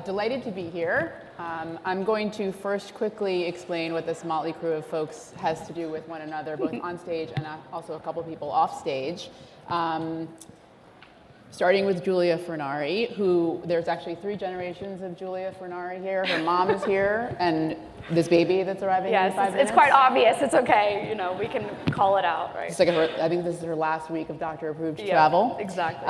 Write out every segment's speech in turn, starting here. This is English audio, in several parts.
Delighted to be here. I'm going to first quickly explain what this motley crew of folks has to do with one another, both on stage and also a couple people off stage. Starting with Julia Furnari, who there's actually 3 generations of Julia Furnari here. Her mom is here, and this baby that's arriving in 5 minutes. Yes, it's quite obvious. It's okay. You know, we can call it out, right? It's like I think this is her last week of doctor-approved travel. Exactly.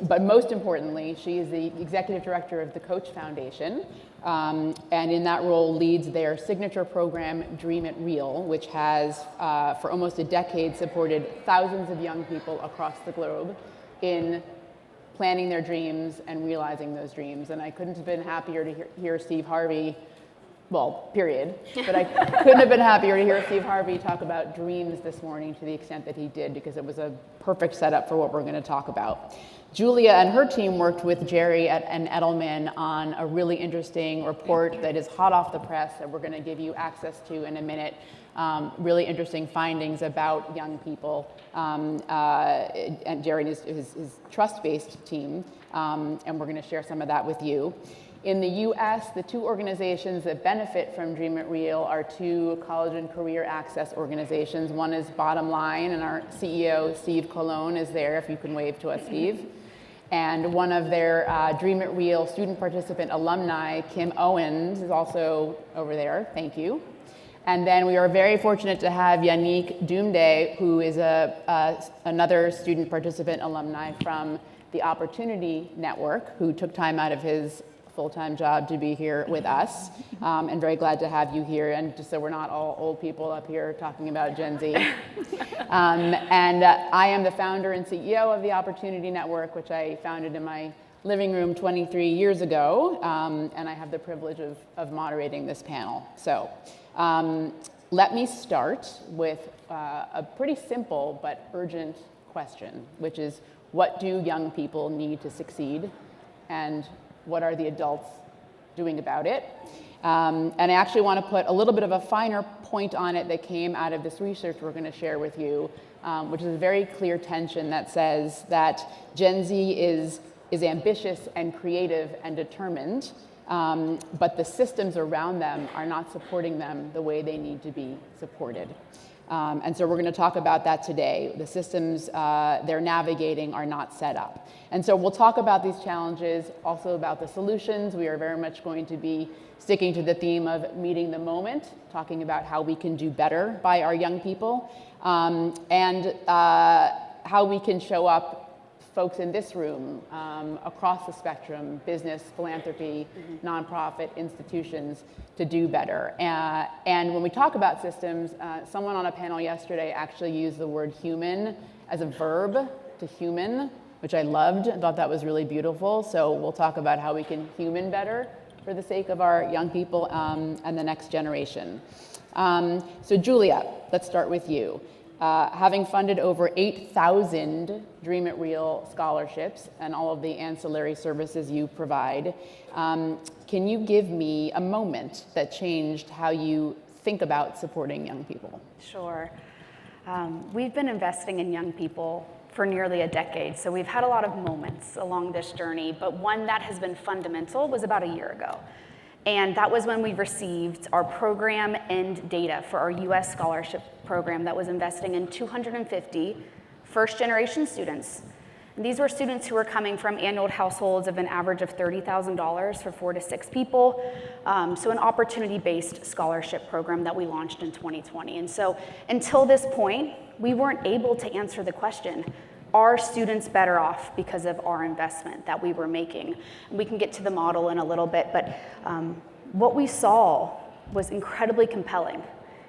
But most importantly, she is the executive director of the Coach Foundation, and in that role leads their signature program, Dream It Real, which has, for almost a decade, supported thousands of young people across the globe in planning their dreams and realizing those dreams. And I couldn't have been happier to hear Steve Harvey, well, period. But I couldn't have been happier to hear Steve Harvey talk about dreams this morning to the extent that he did, because it was a perfect setup for what we're going to talk about. Julia and her team worked with Gerry and Edelman on a really interesting report that is hot off the press that we're going to give you access to in a minute. Really interesting findings about young people, and Gerry and his trust-based team, and we're going to share some of that with you. In the US, the 2 organizations that benefit from Dream It Real are 2 college and career access organizations. One is Bottom Line, and our CEO, Steve Colon, is there, if you can wave to us, Steve. And one of their Dream It Real student participant alumni, Kim Owens, is also over there. Thank you. And then we are very fortunate to have Yannick Doumde, who is another student participant alumni from the Opportunity Network, who took time out of his full-time job to be here with us. And very glad to have you here, and just so we're not all old people up here talking about Gen Z. I am the founder and CEO of the Opportunity Network, which I founded in my living room 23 years ago, and I have the privilege of moderating this panel. So let me start with a pretty simple but urgent question, which is, what do young people need to succeed, and what are the adults doing about it? And I actually want to put a little bit of a finer point on it that came out of this research we're going to share with you, which is a very clear tension that says that Gen Z is ambitious and creative and determined, but the systems around them are not supporting them the way they need to be supported. And so we're going to talk about that today. The systems they're navigating are not set up. And so we'll talk about these challenges, also about the solutions. We are very much going to be sticking to the theme of meeting the moment, talking about how we can do better by our young people, and how we can show up, folks in this room, across the spectrum, business, philanthropy, nonprofit, institutions, to do better. And when we talk about systems, someone on a panel yesterday actually used the word human as a verb, to human, which I loved and thought that was really beautiful. So we'll talk about how we can human better for the sake of our young people and the next generation. So Julia, let's start with you. Having funded over 8,000 Dream It Real scholarships and all of the ancillary services you provide, can you give me a moment that changed how you think about supporting young people? Sure. We've been investing in young people for nearly a decade, so we've had a lot of moments along this journey, but one that has been fundamental was about a year ago. And that was when we received our program end data for our US scholarship program that was investing in 250 first-generation students. And these were students who were coming from annual households of an average of $30,000 for 4 to 6 people. So an opportunity-based scholarship program that we launched in 2020. And so until this point, we weren't able to answer the question, are students better off because of our investment that we were making? And we can get to the model in a little bit, but what we saw was incredibly compelling.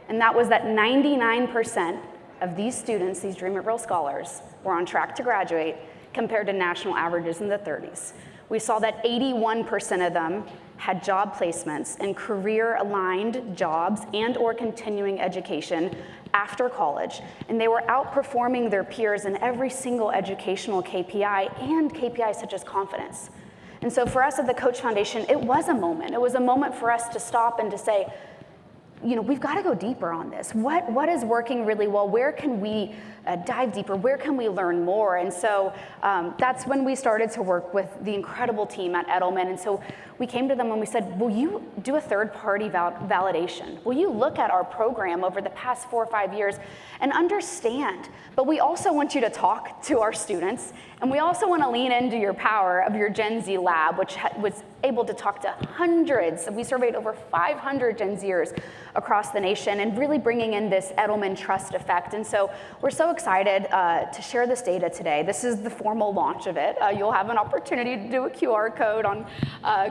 And that was that 99% of these students, these Dream It Real scholars, were on track to graduate compared to national averages in the 30s. We saw that 81% of them had job placements and career-aligned jobs and or continuing education after college, and they were outperforming their peers in every single educational KPI and KPIs such as confidence. And so for us at the Coach Foundation, it was a moment. It was a moment for us to stop and to say, we've got to go deeper on this. What is working really well? Where can we dive deeper? Where can we learn more? And so that's when we started to work with the incredible team at Edelman. And so we came to them and we said, will you do a third-party validation? Will you look at our program over the past 4 or 5 years and understand? But we also want you to talk to our students, and we also want to lean into your power of your Gen Z lab, which was able to talk to hundreds. We surveyed over 500 Gen Zers across the nation, and really bringing in this Edelman trust effect. And so we're so excited to share this data today. This is the formal launch of it. You'll have an opportunity to do a QR code on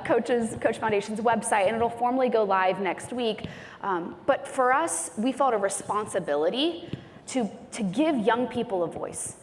Coach Foundation's website, and it'll formally go live next week. But for us, we felt a responsibility to give young people a voice.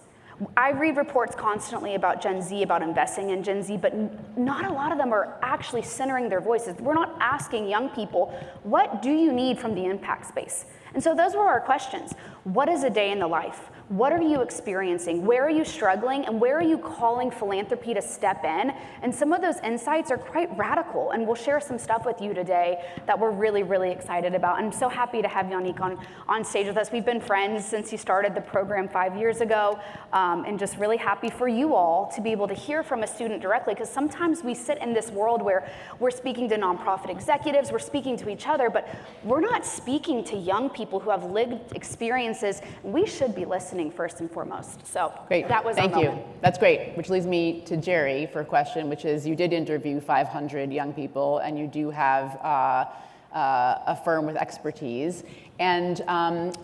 I read reports constantly about Gen Z, about investing in Gen Z, but not a lot of them are actually centering their voices. We're not asking young people, what do you need from the impact space? And so those were our questions. What is a day in the life? What are you experiencing? Where are you struggling? And where are you calling philanthropy to step in? And some of those insights are quite radical, and we'll share some stuff with you today that we're really, really excited about. I'm so happy to have Yannick on stage with us. We've been friends since he started the program 5 years ago, and just really happy for you all to be able to hear from a student directly, because sometimes we sit in this world where we're speaking to nonprofit executives, we're speaking to each other, but we're not speaking to young people who have lived experiences. We should be listening first and foremost. So great. That was Thank our you. moment. That's great, which leads me to Gerry for a question, which is you did interview 500 young people, and you do have a firm with expertise. And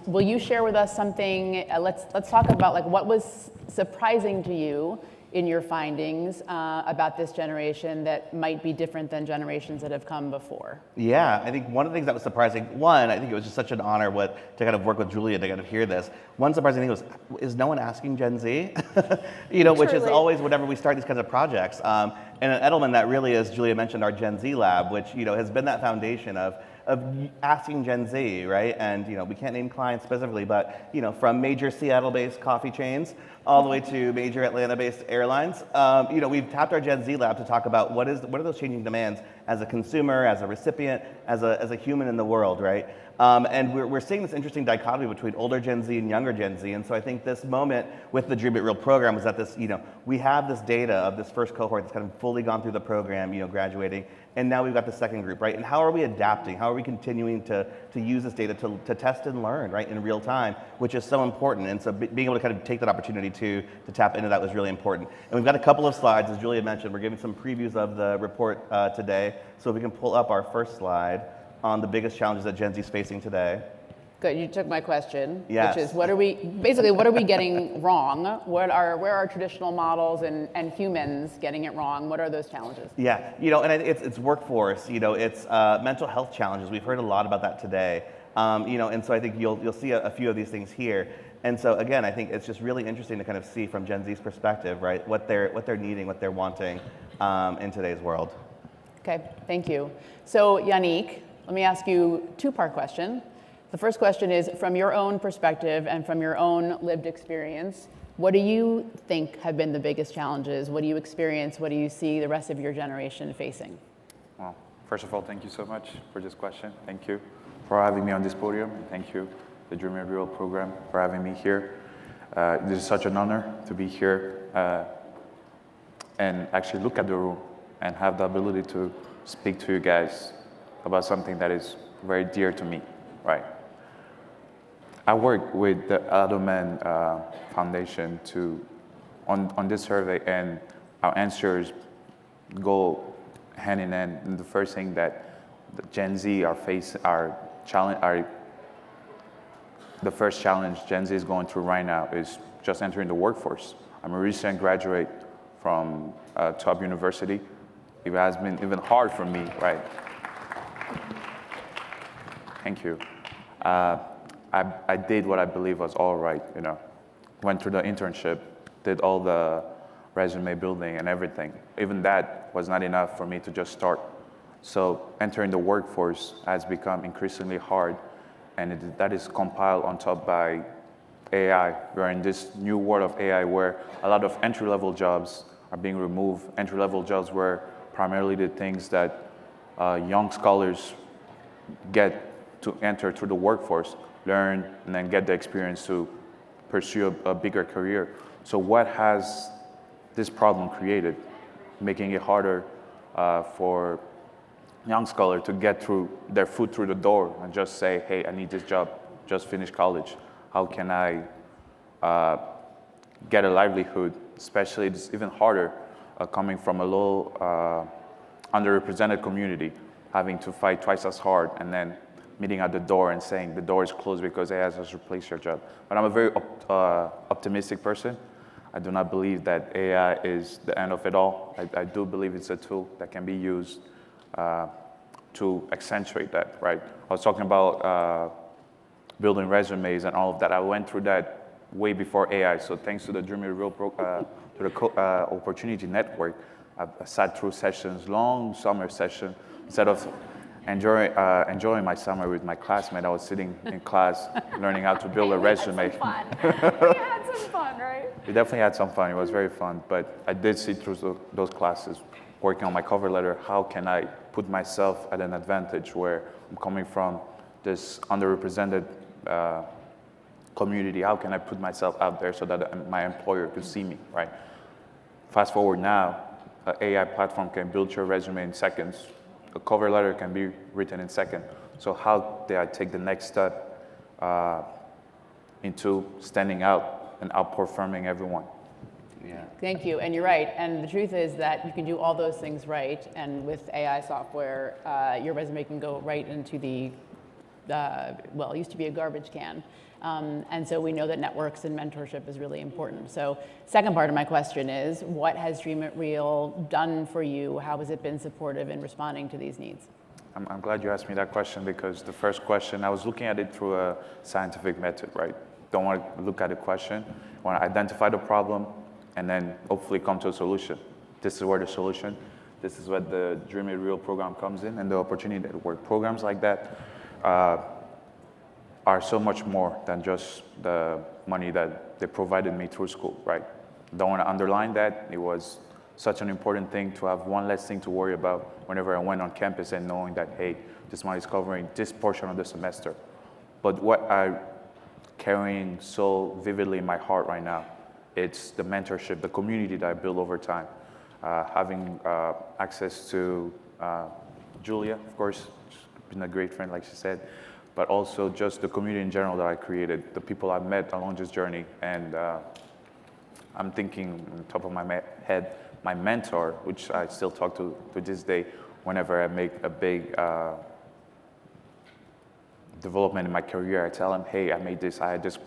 will you share with us something? Let's talk about like what was surprising to you in your findings about this generation that might be different than generations that have come before? Yeah, I think one of the things that was surprising, one, I think it was just such an honor to kind of work with Julia to kind of hear this. One surprising thing was, is no one asking Gen Z? Which is always whenever we start these kinds of projects. And at Edelman, that really is, Julia mentioned our Gen Z lab, which has been that foundation of asking Gen Z, right? And we can't name clients specifically, but from major Seattle-based coffee chains all the way to major Atlanta-based airlines, we've tapped our Gen Z lab to talk about what are those changing demands as a consumer, as a recipient, as a human in the world, right? And we're seeing this interesting dichotomy between older Gen Z and younger Gen Z. And so I think this moment with the Dream It Real program was that we have this data of this first cohort that's kind of fully gone through the program, graduating. And now we've got the second group, right? And how are we adapting? How are we continuing to use this data to test and learn, right, in real time, which is so important. And so being able to kind of take that opportunity to tap into that was really important. And we've got a couple of slides, as Julia mentioned. We're giving some previews of the report today. So if we can pull up our first slide on the biggest challenges that Gen Z is facing today. Good, you took my question, Yes. which is what are we getting wrong? Where are traditional models and humans getting it wrong? What are those challenges? Yeah, and it's workforce, it's mental health challenges. We've heard a lot about that today, and so I think you'll see a few of these things here. And so again, I think it's just really interesting to kind of see from Gen Z's perspective, right, what they're needing, what they're wanting in today's world. Okay, thank you. So Yannick, let me ask you a two-part question. The first question is, from your own perspective and from your own lived experience, what do you think have been the biggest challenges? What do you experience? What do you see the rest of your generation facing? Well, first of all, thank you so much for this question. Thank you for having me on this podium. Thank you, the Dream It Real program, for having me here. This is such an honor to be here and actually look at the room and have the ability to speak to you guys about something that is very dear to me, right? I work with the Edelman Foundation on this survey, and our answers go hand in hand. And the first thing that the Gen Z the first challenge Gen Z is going through right now is just entering the workforce. I'm a recent graduate from a top university. It has been even hard for me, right? Thank you. I did what I believe was all right, Went through the internship, did all the resume building and everything. Even that was not enough for me to just start. So entering the workforce has become increasingly hard, and that is compiled on top by AI. We're in this new world of AI where a lot of entry-level jobs are being removed. Entry-level jobs were primarily the things that young scholars get to enter through the workforce, learn, and then get the experience to pursue a bigger career. So what has this problem created, making it harder for young scholars to get through their foot through the door and just say, hey, I need this job, just finished college. How can I get a livelihood? Especially, it's even harder coming from a low, underrepresented community, having to fight twice as hard and then meeting at the door and saying the door is closed because AI has replaced your job. But I'm a very optimistic person. I do not believe that AI is the end of it all. I do believe it's a tool that can be used to accentuate that, right? I was talking about building resumes and all of that. I went through that way before AI. So thanks to the Dream It Real to the Opportunity Network, I sat through sessions, long summer session. Instead of enjoying my summer with my classmate, I was sitting in class learning how to build a resume. We had some fun, right? We definitely had some fun. It was very fun. But I did sit through those classes, working on my cover letter. How can I put myself at an advantage where I'm coming from this underrepresented community? How can I put myself out there so that my employer could see me, right? Fast forward now, an AI platform can build your resume in seconds. A cover letter can be written in seconds. So how did I take the next step into standing out and outperforming everyone? Yeah. Thank you, and you're right. And the truth is that you can do all those things right, and with AI software, your resume can go right into the, well, it used to be a garbage can. And so we know that networks and mentorship is really important. So second part of my question is, what has Dream It Real done for you? How has it been supportive in responding to these needs? I'm glad you asked me that question, because the first question, I was looking at it through a scientific method, right? Don't want to look at the question, want to identify the problem, and then hopefully come to a solution. This is where the solution, this is where the Dream It Real program comes in, and the opportunity to work. Programs like that are so much more than just the money that they provided me through school, right? Don't want to underline that. It was such an important thing to have one less thing to worry about whenever I went on campus, and knowing that, hey, this money is covering this portion of the semester. But what I'm carrying so vividly in my heart right now, it's the mentorship, the community that I built over time. Having access to Julia, of course, she's been a great friend, like she said, but also just the community in general that I created, the people I've met along this journey. And I'm thinking on top of my head, my mentor, which I still talk to this day, whenever I make a big development in my career, I tell him, hey, I made this, I had this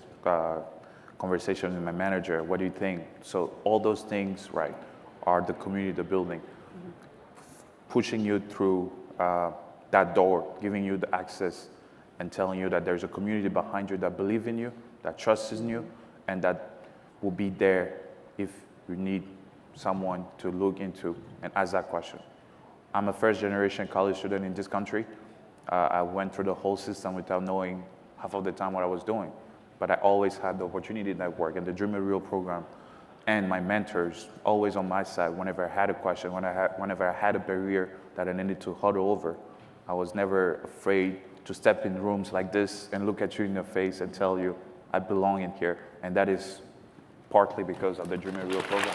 conversation with my manager, what do you think? So all those things, right, are the community, the building, pushing you through that door, giving you the access, and telling you that there's a community behind you that believe in you, that trusts in you, and that will be there if you need someone to look into and ask that question. I'm a first-generation college student in this country. I went through the whole system without knowing half of the time what I was doing, but I always had the opportunity to network, and the Dream It Real program and my mentors always on my side whenever I had a question, whenever I had a barrier that I needed to huddle over. I was never afraid to step in rooms like this and look at you in your face and tell you, I belong in here. And that is partly because of the Dream It Real program.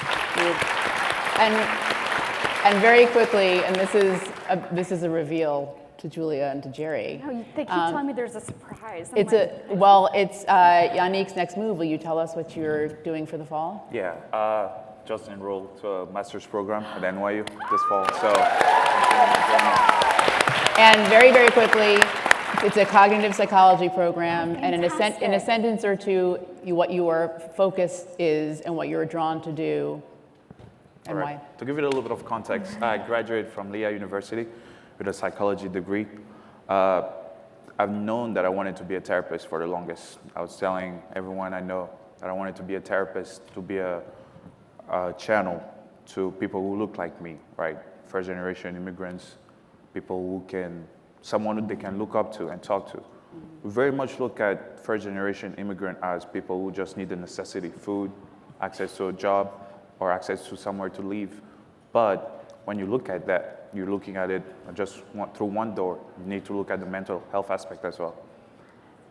And very quickly, and this is a reveal to Julia and to Gerry. No, they keep telling me there's a surprise. It's Yannick's next move. Will you tell us what you're doing for the fall? Yeah, just enrolled to a master's program at NYU this fall. So, and very, very quickly, it's a cognitive psychology program, and in a sentence or two, what your focus is and what you're drawn to do, and why. To give it a little bit of context, I graduated from Lehigh University with a psychology degree. I've known that I wanted to be a therapist for the longest. I was telling everyone I know that I wanted to be a therapist, to be a channel to people who look like me, right? First generation immigrants, people someone who they can look up to and talk to. We very much look at first generation immigrant as people who just need the necessity, food, access to a job, or access to somewhere to live. But when you look at that, you're looking at it just through one door. You need to look at the mental health aspect as well.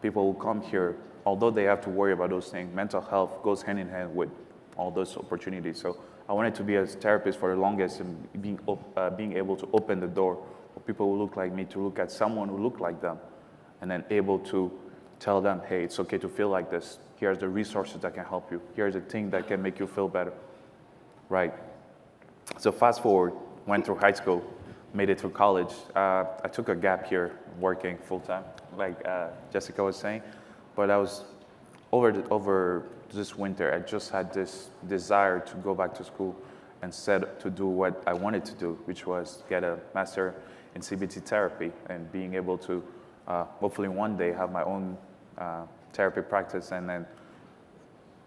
People who come here, although they have to worry about those things, mental health goes hand in hand with all those opportunities. So I wanted to be a therapist for the longest, and being able to open the door for people who look like me to look at someone who look like them, and then able to tell them, hey, it's okay to feel like this. Here's the resources that can help you. Here's the thing that can make you feel better, right? So fast forward, went through high school, made it through college. I took a gap here working full time, like Jessica was saying, but I was over this winter, I just had this desire to go back to school and set to do what I wanted to do, which was get a master in CBT therapy and being able to hopefully one day have my own therapy practice, and then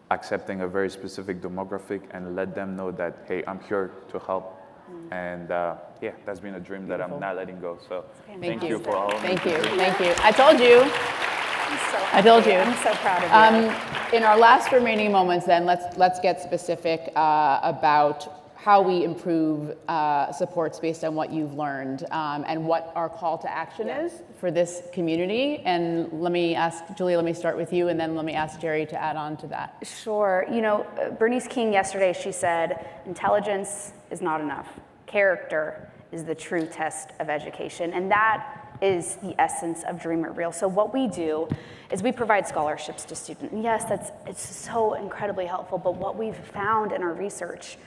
accepting a very specific demographic and let them know that, hey, I'm here to help. And yeah, that's been a dream that I'm not letting go. So thank you for all. Thank you. I told you. I told you. I'm so proud of you. In our last remaining moments then, let's get specific about how we improve supports based on what you've learned, and what our call to action is for this community. And let me ask, Julia, let me start with you, and then let me ask Gerry to add on to that. Sure. You know, Bernice King yesterday, she said, intelligence is not enough. Character is the true test of education. And that is the essence of Dream It Real. So what we do is we provide scholarships to students. And yes, it's so incredibly helpful, but what we've found in our research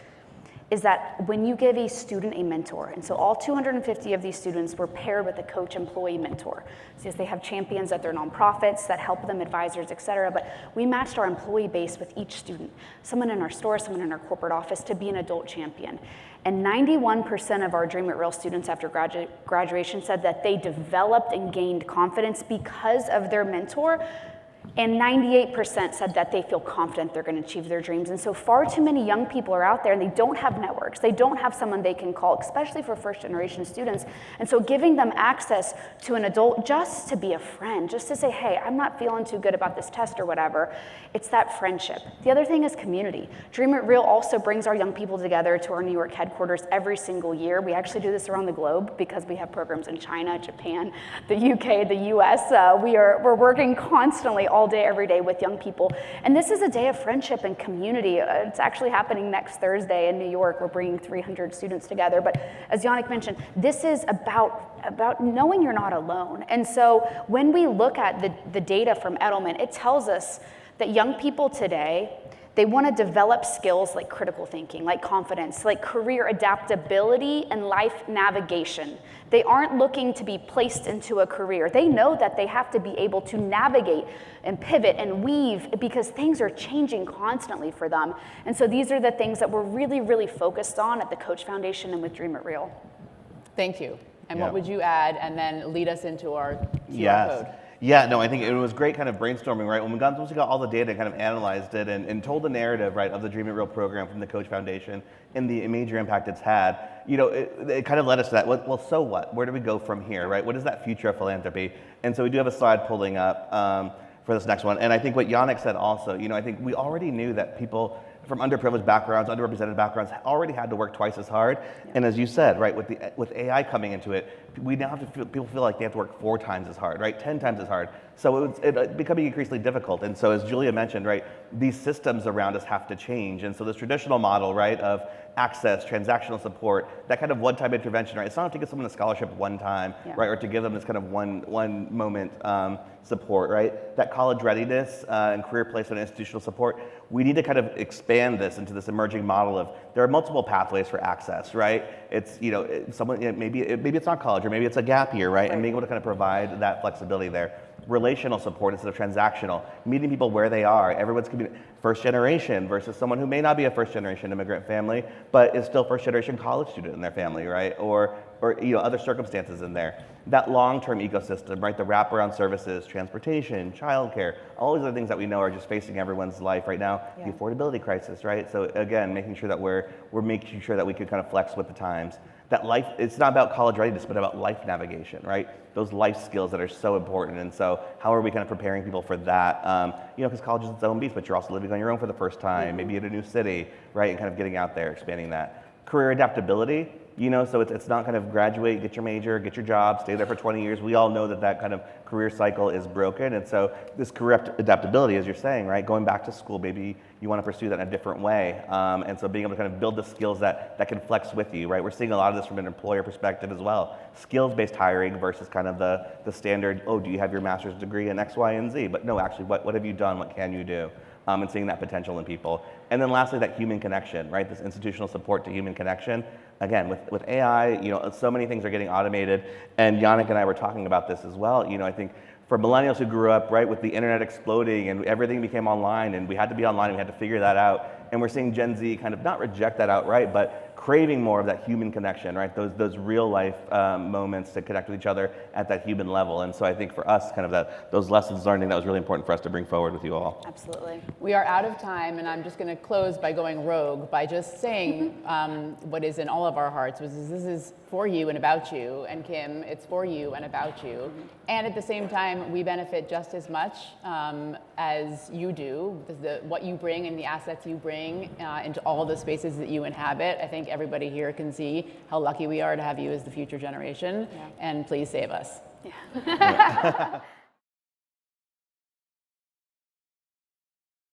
is that when you give a student a mentor, and so all 250 of these students were paired with a coach employee mentor. So yes, they have champions at their nonprofits that help them, advisors, et cetera, but we matched our employee base with each student, someone in our store, someone in our corporate office, to be an adult champion. And 91% of our Dream It Real students after graduation said that they developed and gained confidence because of their mentor. And 98% said that they feel confident they're going to achieve their dreams. And so far too many young people are out there and they don't have networks. They don't have someone they can call, especially for first generation students. And so giving them access to an adult just to be a friend, just to say, hey, I'm not feeling too good about this test or whatever, it's that friendship. The other thing is community. Dream It Real also brings our young people together to our New York headquarters every single year. We actually do this around the globe because we have programs in China, Japan, the UK, the US. We're working constantly all day, every day with young people. And this is a day of friendship and community. It's actually happening next Thursday in New York. We're bringing 300 students together. But as Yannick mentioned, this is about knowing you're not alone. And so when we look at the data from Edelman, it tells us that young people today, they want to develop skills like critical thinking, like confidence, like career adaptability and life navigation. They aren't looking to be placed into a career. They know that they have to be able to navigate and pivot and weave because things are changing constantly for them. And so these are the things that we're really, really focused on at the Coach Foundation and with Dream It Real. Thank you. And what would you add, and then lead us into our QR code? Yeah, no, I think it was great kind of brainstorming, right? Once we got all the data, kind of analyzed it and told the narrative, right, of the Dream It Real program from the Coach Foundation and the major impact it's had, you know, it kind of led us to that. Well, so what? Where do we go from here, right? What is that future of philanthropy? And so we do have a slide pulling up for this next one. And I think what Yannick said also, you know, I think we already knew that people from underprivileged backgrounds, underrepresented backgrounds already had to work twice as hard. Yeah. And as you said, right, with AI coming into it, we now have to people feel like they have to work 4 times as hard, right, 10 times as hard. So it's becoming increasingly difficult. And so as Julia mentioned, right, these systems around us have to change. And so this traditional model, right, of access, transactional support, that kind of one-time intervention, right? It's not enough to give someone a scholarship one time, right, or to give them this kind of one moment support, right? That college readiness and career placement and institutional support, we need to kind of expand this into this emerging model of there are multiple pathways for access, right? It's, you know, someone, you know, maybe it's not college or maybe it's a gap year, right? And being able to kind of provide that flexibility there. Relational support instead of transactional, meeting people where they are. Everyone's first generation versus someone who may not be a first generation immigrant family, but is still first generation college student in their family, right? Or you know, other circumstances in there. That long-term ecosystem, right? The wraparound services, transportation, childcare, all these other things that we know are just facing everyone's life right now. The affordability crisis, right? So again, making sure that we're making sure that we can kind of flex with the times. That life, it's not about college readiness, but about life navigation, right? Those life skills that are so important. And so how are we kind of preparing people for that? You know, because college is its own beast, but you're also living on your own for the first time, maybe in a new city, right? And kind of getting out there, expanding that. Career adaptability, so it's not kind of graduate, get your major, get your job, stay there for 20 years. We all know that that kind of career cycle is broken. And so this career adaptability, as you're saying, right, going back to school, maybe you want to pursue that in a different way. And so being able to kind of build the skills that can flex with you, right? We're seeing a lot of this from an employer perspective as well. Skills-based hiring versus kind of the standard, oh, do you have your master's degree in X, Y, and Z? But no, actually, what have you done? What can you do? And seeing that potential in people. And then lastly, that human connection, right? This institutional support to human connection. Again, with AI, so many things are getting automated. And Yannick and I were talking about this as well. I think for millennials who grew up, right, with the internet exploding and everything became online and we had to be online and we had to figure that out. And we're seeing Gen Z kind of not reject that outright, but craving more of that human connection, right? Those real life moments to connect with each other at that human level. And so I think for us, kind of those lessons learned, that was really important for us to bring forward with you all. Absolutely. We are out of time, and I'm just going to close by going rogue by just saying what is in all of our hearts, which is this is for you and about you, and Kim, it's for you and about you. And at the same time, we benefit just as much as you do. What you bring and the assets you bring into all the spaces that you inhabit. I think everybody here can see how lucky we are to have you as the future generation. Yeah. And please save us. Yeah.